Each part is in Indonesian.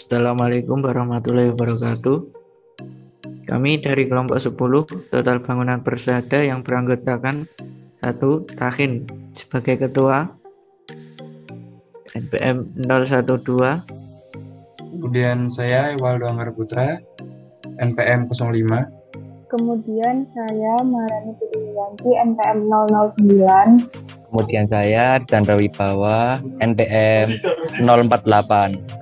Assalamualaikum warahmatullahi wabarakatuh. Kami dari kelompok 10 Total Bangunan Persada yang beranggotakan 1. Tahin sebagai ketua, NPM 012. Kemudian saya Ewaldo Anggara Putra, NPM 05. Kemudian saya Maharani Putriyanti, NPM 009. Kemudian saya Chandra Wibawa, NPM 048.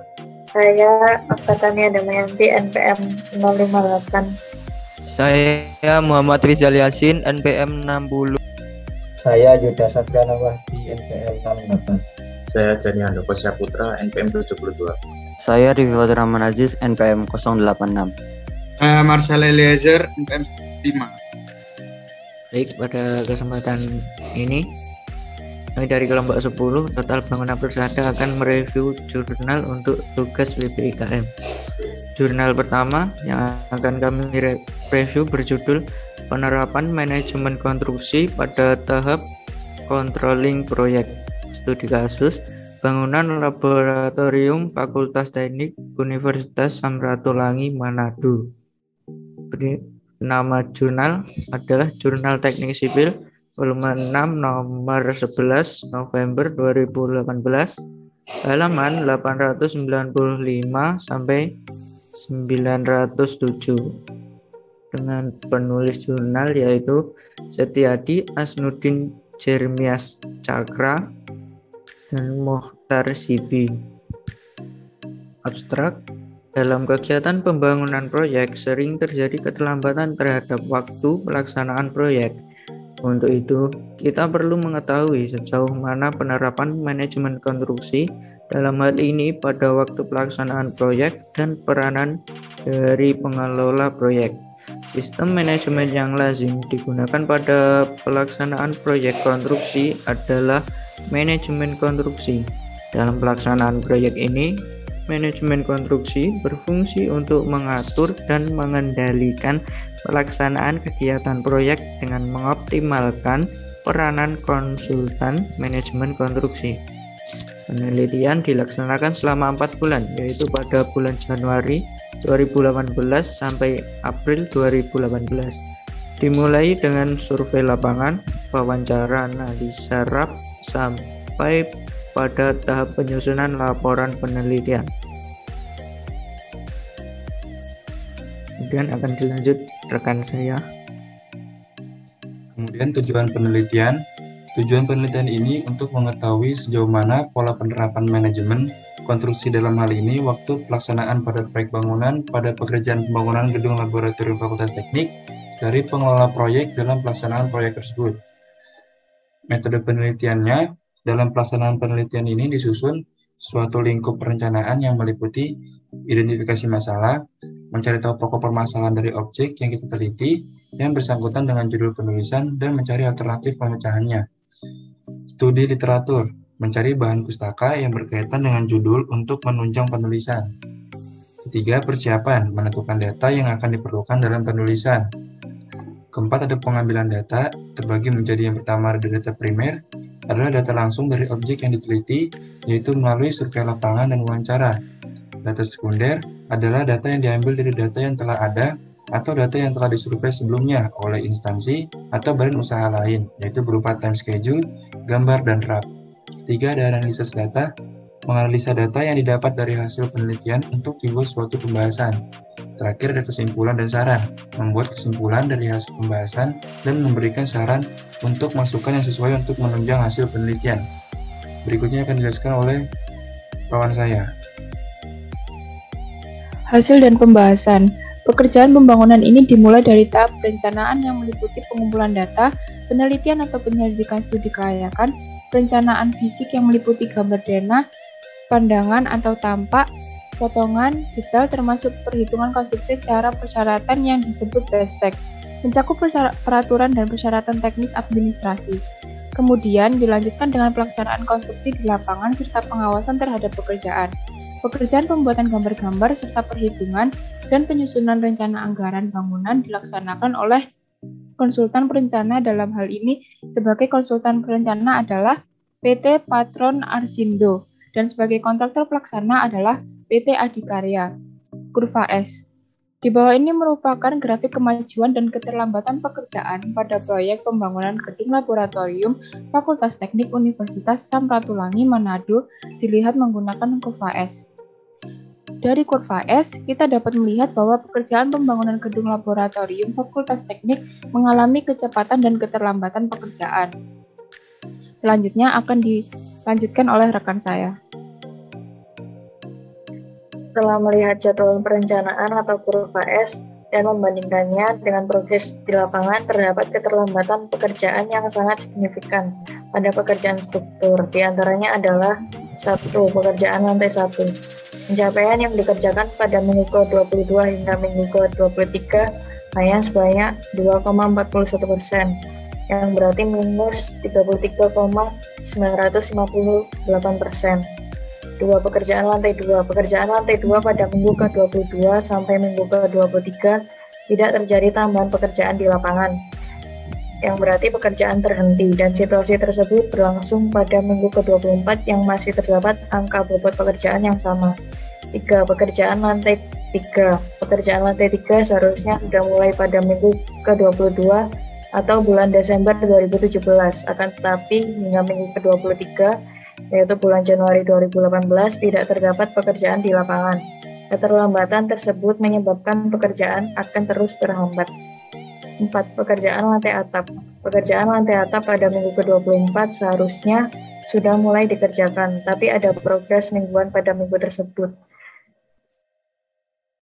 Saya Aktatania Damayanti, NPM 058. Saya Muhammad Rizal Yasin, NPM 60. Saya Yuda Sabrana Wahdi, NPM 68. Saya Jani Handoko Syaputra, NPM 72. Saya Rifat Rahman Aziz, NPM 086. Saya Marcel Eliezer, NPM 5. Baik, pada kesempatan ini kami dari kelompok 10 Total Bangunan Persada akan mereview jurnal untuk tugas WPIKM. Jurnal pertama yang akan kami review berjudul Penerapan Manajemen Konstruksi pada Tahap Controlling Proyek, Studi Kasus Bangunan Laboratorium Fakultas Teknik Universitas Samratulangi Manado. Nama jurnal adalah Jurnal Teknik Sipil volume 6 nomor 11 November 2018, halaman 895 sampai 907, dengan penulis jurnal yaitu Setiadi Asnudin Jeremias Cakra dan Mokhtar Sibi. Abstrak: dalam kegiatan pembangunan proyek sering terjadi keterlambatan terhadap waktu pelaksanaan proyek. Untuk itu, kita perlu mengetahui sejauh mana penerapan manajemen konstruksi dalam hal ini pada waktu pelaksanaan proyek dan peranan dari pengelola proyek. Sistem manajemen yang lazim digunakan pada pelaksanaan proyek konstruksi adalah manajemen konstruksi. Dalam pelaksanaan proyek ini, manajemen konstruksi berfungsi untuk mengatur dan mengendalikan pelaksanaan kegiatan proyek dengan mengoptimalkan peranan konsultan manajemen konstruksi. Penelitian dilaksanakan selama 4 bulan, yaitu pada bulan Januari 2018 sampai April 2018. Dimulai dengan survei lapangan, wawancara, analisa RAP, sampai pada tahap penyusunan laporan penelitian. Kemudian akan dilanjut rekan saya. Kemudian tujuan penelitian. Tujuan penelitian ini untuk mengetahui sejauh mana pola penerapan manajemen konstruksi dalam hal ini waktu pelaksanaan pada proyek bangunan pada pekerjaan pembangunan gedung laboratorium Fakultas Teknik dari pengelola proyek dalam pelaksanaan proyek tersebut. Metode penelitiannya, dalam pelaksanaan penelitian ini disusun suatu lingkup perencanaan yang meliputi identifikasi masalah, mencari tahu pokok permasalahan dari objek yang kita teliti yang bersangkutan dengan judul penulisan, dan mencari alternatif pemecahannya. Studi literatur, mencari bahan pustaka yang berkaitan dengan judul untuk menunjang penulisan. Ketiga, persiapan, menentukan data yang akan diperlukan dalam penulisan. Keempat, ada pengambilan data, terbagi menjadi yang pertama ada data primer, adalah data langsung dari objek yang diteliti, yaitu melalui survei lapangan dan wawancara. Data sekunder adalah data yang diambil dari data yang telah ada atau data yang telah disurvei sebelumnya oleh instansi atau badan usaha lain, yaitu berupa time schedule, gambar, dan RAP. Ketiga, ada analisis data, menganalisa data yang didapat dari hasil penelitian untuk dibuat suatu pembahasan. Terakhir, ada kesimpulan dan saran, membuat kesimpulan dari hasil pembahasan dan memberikan saran untuk masukan yang sesuai untuk menunjang hasil penelitian. Berikutnya akan dijelaskan oleh kawan saya. Hasil dan pembahasan. Pekerjaan pembangunan ini dimulai dari tahap perencanaan yang meliputi pengumpulan data, penelitian atau penyelidikan studi kelayakan, perencanaan fisik yang meliputi gambar denah, pandangan atau tampak, potongan, detail termasuk perhitungan konstruksi secara persyaratan yang disebut BESTEK, mencakup peraturan dan persyaratan teknis administrasi. Kemudian dilanjutkan dengan pelaksanaan konstruksi di lapangan serta pengawasan terhadap pekerjaan. Pekerjaan pembuatan gambar-gambar serta perhitungan dan penyusunan rencana anggaran bangunan dilaksanakan oleh konsultan perencana. Dalam hal ini sebagai konsultan perencana adalah PT Patron Arsindo. dan sebagai kontraktor pelaksana adalah PT Adikarya. Kurva S. Di bawah ini merupakan grafik kemajuan dan keterlambatan pekerjaan pada proyek pembangunan gedung laboratorium Fakultas Teknik Universitas Samratulangi Manado dilihat menggunakan kurva S. Dari kurva S, kita dapat melihat bahwa pekerjaan pembangunan gedung laboratorium Fakultas Teknik mengalami kecepatan dan keterlambatan pekerjaan. Selanjutnya akan dilanjutkan oleh rekan saya. Setelah melihat jadwal perencanaan atau kurva S dan membandingkannya dengan progres di lapangan, terdapat keterlambatan pekerjaan yang sangat signifikan pada pekerjaan struktur. Di antaranya adalah 1. Pekerjaan lantai 1. Pencapaian yang dikerjakan pada minggu ke-22 hingga minggu ke-23 hanya sebanyak 2,41%, yang berarti minus 33,958%. 2. Pekerjaan lantai 2. Pekerjaan lantai 2 pada minggu ke-22 sampai minggu ke-23 tidak terjadi tambahan pekerjaan di lapangan, yang berarti pekerjaan terhenti, dan situasi tersebut berlangsung pada minggu ke-24 yang masih terdapat angka bobot pekerjaan yang sama. 3. Pekerjaan lantai 3. Pekerjaan lantai 3 seharusnya sudah mulai pada minggu ke-22 atau bulan Desember 2017, akan tetapi hingga minggu ke-23 yaitu bulan Januari 2018 tidak terdapat pekerjaan di lapangan. Keterlambatan tersebut menyebabkan pekerjaan akan terus terhambat. 4. Pekerjaan lantai atap. Pekerjaan lantai atap pada minggu ke-24 seharusnya sudah mulai dikerjakan, tapi ada progres mingguan pada minggu tersebut.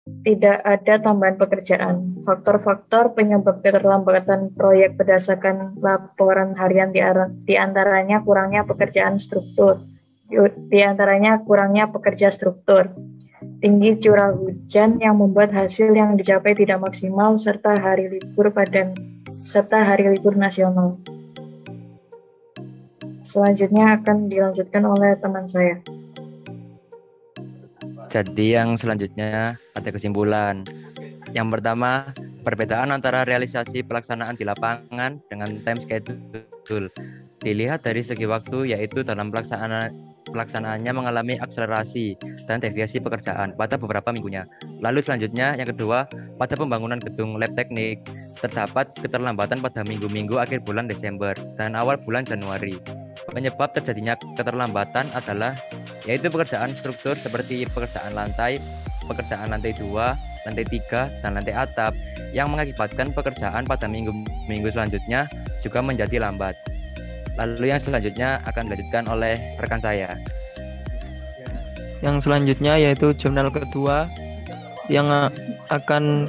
Tidak ada tambahan pekerjaan. Faktor-faktor penyebab keterlambatan proyek berdasarkan laporan harian di antaranya kurangnya pekerjaan struktur. Tinggi curah hujan yang membuat hasil yang dicapai tidak maksimal, serta hari libur nasional. Selanjutnya akan dilanjutkan oleh teman saya. Jadi yang selanjutnya ada kesimpulan. Yang pertama, perbedaan antara realisasi pelaksanaan di lapangan dengan time schedule dilihat dari segi waktu, yaitu dalam pelaksanaannya mengalami akselerasi dan deviasi pekerjaan pada beberapa minggunya. Lalu selanjutnya, yang kedua, pada pembangunan gedung lab teknik terdapat keterlambatan pada minggu-minggu akhir bulan Desember dan awal bulan Januari. Penyebab terjadinya keterlambatan adalah yaitu pekerjaan struktur seperti pekerjaan lantai 2, lantai 3, dan lantai atap yang mengakibatkan pekerjaan pada minggu selanjutnya juga menjadi lambat. Lalu yang selanjutnya akan dilanjutkan oleh rekan saya. Yang selanjutnya yaitu jurnal kedua yang akan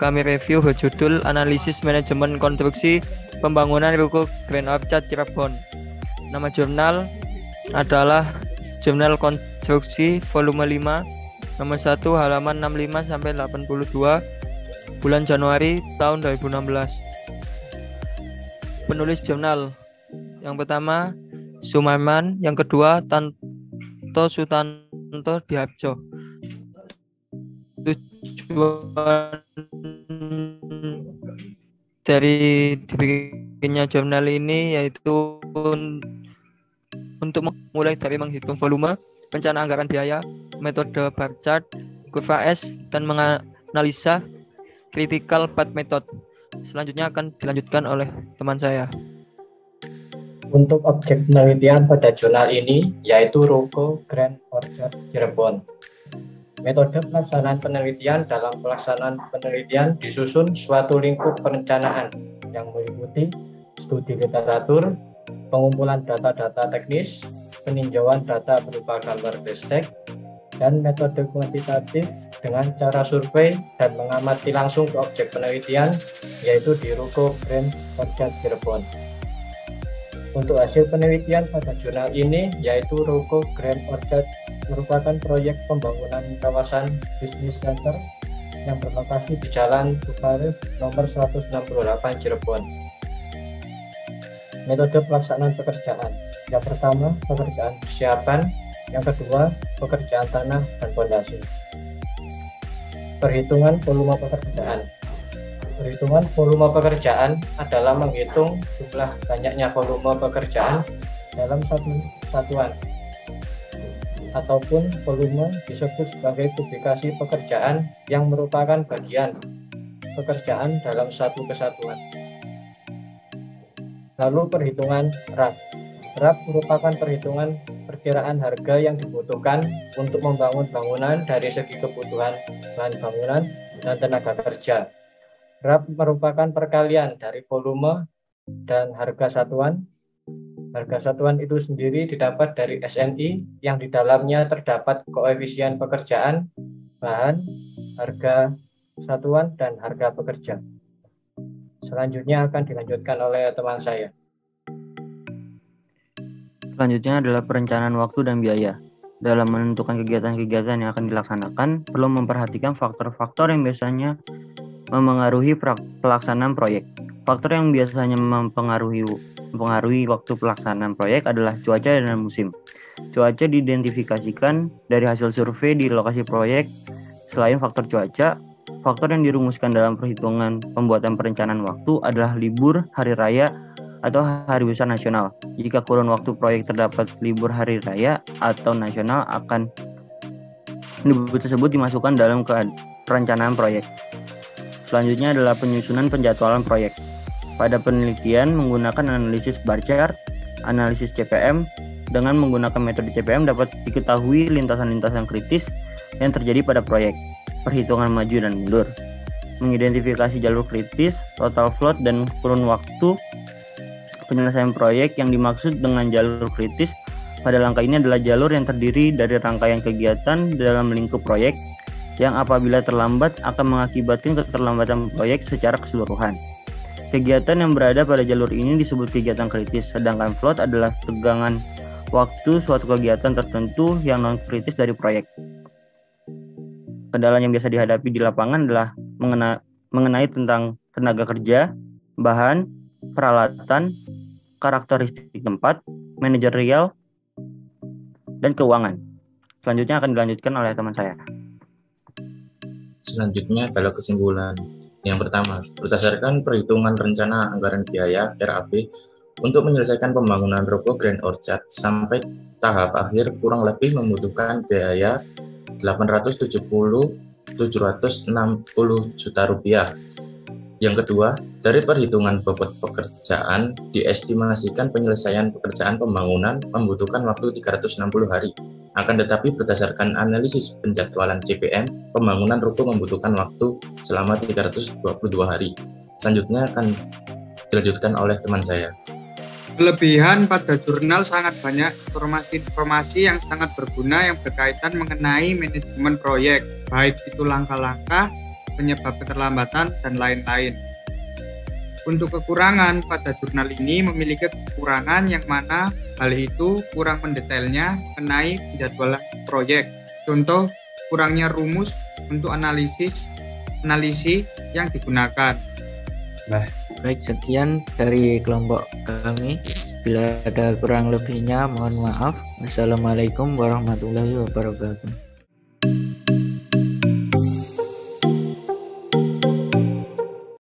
kami review berjudul Analisis Manajemen Konstruksi Pembangunan Ruko Grand Orchard Cirebon. Nama jurnal adalah Jurnal Konstruksi Volume 5, nomor 1, halaman 65 sampai 82, bulan Januari tahun 2016. Penulis jurnal yang pertama Sumarman, yang kedua Tanto Sutanto Diharjo. Tujuan dari dibikinnya jurnal ini yaitu untuk mulai dari menghitung volume, rencana anggaran biaya, metode bar chart, kurva S, dan menganalisa critical path method. Selanjutnya akan dilanjutkan oleh teman saya. Untuk objek penelitian pada jurnal ini yaitu Ruko Grand Orchard Cirebon. Metode pelaksanaan penelitian dalam pelaksanaan penelitian disusun suatu lingkup perencanaan yang meliputi studi literatur, pengumpulan data-data teknis, peninjauan data berupa gambar destek, dan metode kuantitatif dengan cara survei dan mengamati langsung ke objek penelitian yaitu di Ruko Grand Orchard Cirebon. Untuk hasil penelitian pada jurnal ini yaitu Ruko Grand Orchard merupakan proyek pembangunan kawasan bisnis center yang berlokasi di Jalan Tuparif nomor 168 Cirebon. Metode pelaksanaan pekerjaan. Yang pertama, pekerjaan persiapan. Yang kedua, pekerjaan tanah dan fondasi. Perhitungan volume pekerjaan. Perhitungan volume pekerjaan adalah menghitung jumlah banyaknya volume pekerjaan dalam satu satuan. ataupun volume disebut sebagai publikasi pekerjaan yang merupakan bagian pekerjaan dalam satu kesatuan. Lalu perhitungan RAP. RAP merupakan perhitungan perkiraan harga yang dibutuhkan untuk membangun bangunan dari segi kebutuhan bahan bangunan dan tenaga kerja. RAP merupakan perkalian dari volume dan harga satuan. Harga satuan itu sendiri didapat dari SNI yang di dalamnya terdapat koefisien pekerjaan, bahan, harga satuan, dan harga pekerja. Selanjutnya akan dilanjutkan oleh teman saya. Selanjutnya adalah perencanaan waktu dan biaya. Dalam menentukan kegiatan-kegiatan yang akan dilaksanakan, perlu memperhatikan faktor-faktor yang biasanya memengaruhi pelaksanaan proyek. Faktor yang biasanya mempengaruhi waktu pelaksanaan proyek adalah cuaca dan musim. Cuaca diidentifikasikan dari hasil survei di lokasi proyek. Selain faktor cuaca, faktor yang dirumuskan dalam perhitungan pembuatan perencanaan waktu adalah libur, hari raya, atau hari besar nasional. Jika kurun waktu proyek terdapat libur hari raya atau nasional, akan libur tersebut dimasukkan dalam perencanaan proyek. Selanjutnya adalah penyusunan penjadwalan proyek. Pada penelitian menggunakan analisis bar chart, analisis CPM. Dengan menggunakan metode CPM dapat diketahui lintasan-lintasan kritis yang terjadi pada proyek, perhitungan maju dan mundur, mengidentifikasi jalur kritis, total float, dan kurun waktu penyelesaian proyek. Yang dimaksud dengan jalur kritis pada langkah ini adalah jalur yang terdiri dari rangkaian kegiatan dalam lingkup proyek yang apabila terlambat akan mengakibatkan keterlambatan proyek secara keseluruhan. Kegiatan yang berada pada jalur ini disebut kegiatan kritis, sedangkan float adalah tegangan waktu suatu kegiatan tertentu yang non-kritis dari proyek. Kendala yang biasa dihadapi di lapangan adalah mengenai tentang tenaga kerja, bahan, peralatan, karakteristik tempat, manajerial, dan keuangan. Selanjutnya akan dilanjutkan oleh teman saya. Selanjutnya adalah kesimpulan. Yang pertama, berdasarkan perhitungan rencana anggaran biaya (RAB) untuk menyelesaikan pembangunan Ruko Grand Orchard sampai tahap akhir kurang lebih membutuhkan biaya Rp870.760 juta. Yang kedua, dari perhitungan bobot pekerjaan diestimasikan penyelesaian pekerjaan pembangunan membutuhkan waktu 360 hari. Akan tetapi berdasarkan analisis penjadwalan CPM, pembangunan ruko membutuhkan waktu selama 322 hari. Selanjutnya akan dilanjutkan oleh teman saya. Kelebihan pada jurnal sangat banyak informasi-informasi yang sangat berguna yang berkaitan mengenai manajemen proyek, baik itu langkah-langkah, penyebab keterlambatan, dan lain-lain. Untuk kekurangan pada jurnal ini memiliki kekurangan yang mana hal itu kurang mendetailnya mengenai penjadwalan proyek. Contoh, kurangnya rumus untuk analisis yang digunakan. Baik, sekian dari kelompok kami. Bila ada kurang lebihnya, mohon maaf. Wassalamualaikum warahmatullahi wabarakatuh.